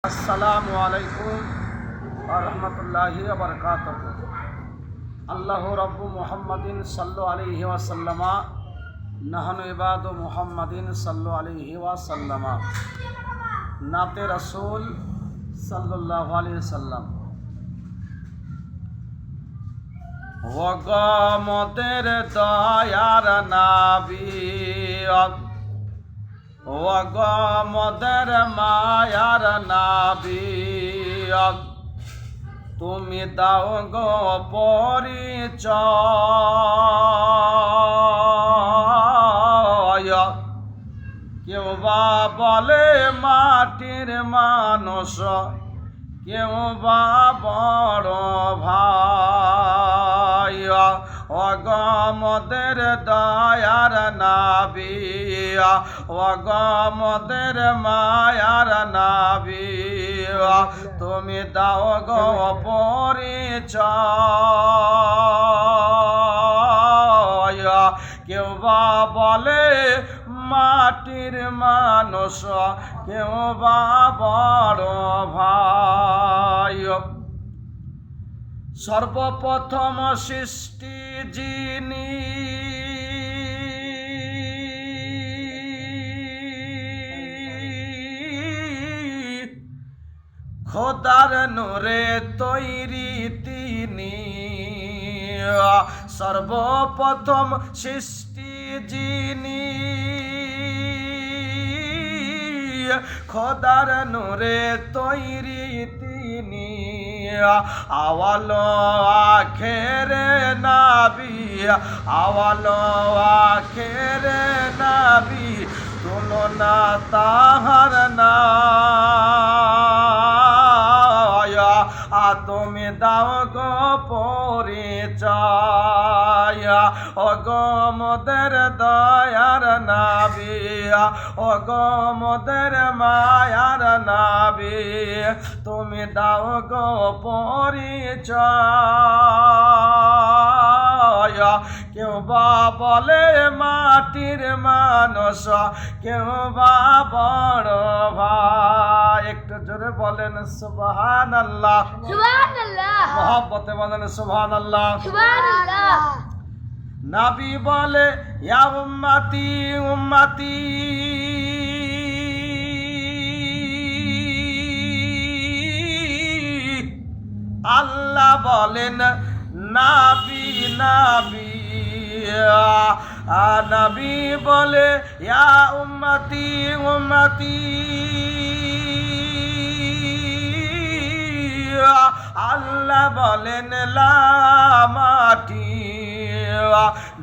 আসসালামু আলাইকুম ওয়া রাহমাতুল্লাহি ওয়া বারাকাতুহু। আল্লাহু রাব্বু মুহাম্মাদিন সাল্লাল্লাহু আলাইহি ওয়া সাল্লামা নাহনু ইবাদু মুহাম্মাদিন সাল্লাল্লাহু আলাইহি ওয়া সাল্লামা। নাতে রাসূল সাল্লাল্লাহু আলাইহি সাল্লাম। ওগমতের দয়ার নবী, ওগমদের মায়ার নবী, তুমি দাও গো পরিচয়। কেউ বা বলে মাটির মানুষ, কেউ বা বড় ভাই। অগমদের দয়ার নবী, অগমদের মায়ার নবী, তুমি দাও গো পরিচয়। কেউ বা বলে মাটির মানুষ, কেউ বা বড় ভাই। সর্বপ্রথম সৃষ্টি যিনি, খোদার নূরে তৈরি তিনি। সর্বপ্রথম সৃষ্টি যিনি, খোদার নূরে তৈরি তিনি। আওয়াল আখেরে নবী, আওয়াল আখেরে নবী, তুলনা তাহার নাই। তুমি দাও গো পরিচয়। অগমদের দয়ার নবী, অগমদের মায়ার নবী, তুমি দাও গো পরিচয়। কেউ বা বলে মাটির মানুষ, কেউ বা বড় ভাই। একটু জোরে বলেন সুবহানাল্লাহ, সুবহানাল্লাহ, মহব্বতে বলেন সুবহানাল্লাহ, সুবহানাল্লাহ। নবী বলে ইয়া উম্মতি উম্মতি, আল্লাহ বলেন নবী নবী। নবী বলে ইয়া উম্মতি উম্মতি, আল্লাহ বলেন লা মাটি।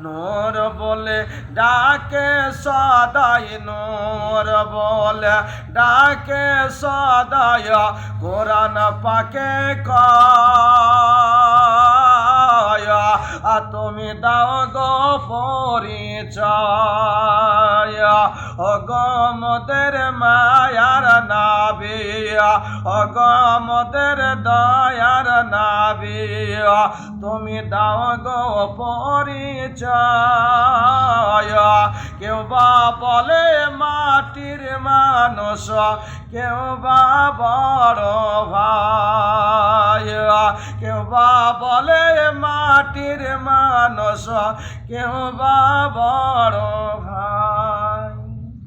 নূর বলে ডাকে সদাই, নূর বলে ডাকে সদাই, কোরআন পাকে কয়। তুমি দাও গো পরিচয়। অগমদের মায়ার নবী, অগমদের দয়ার নবী, তুমি দাও গো পরিচয়। কেউ বা বলে মাটির মানুষ, কেউ বা বড় ভাই। কেউ বা বলে মাটির মানুষ, কেউ বা বড়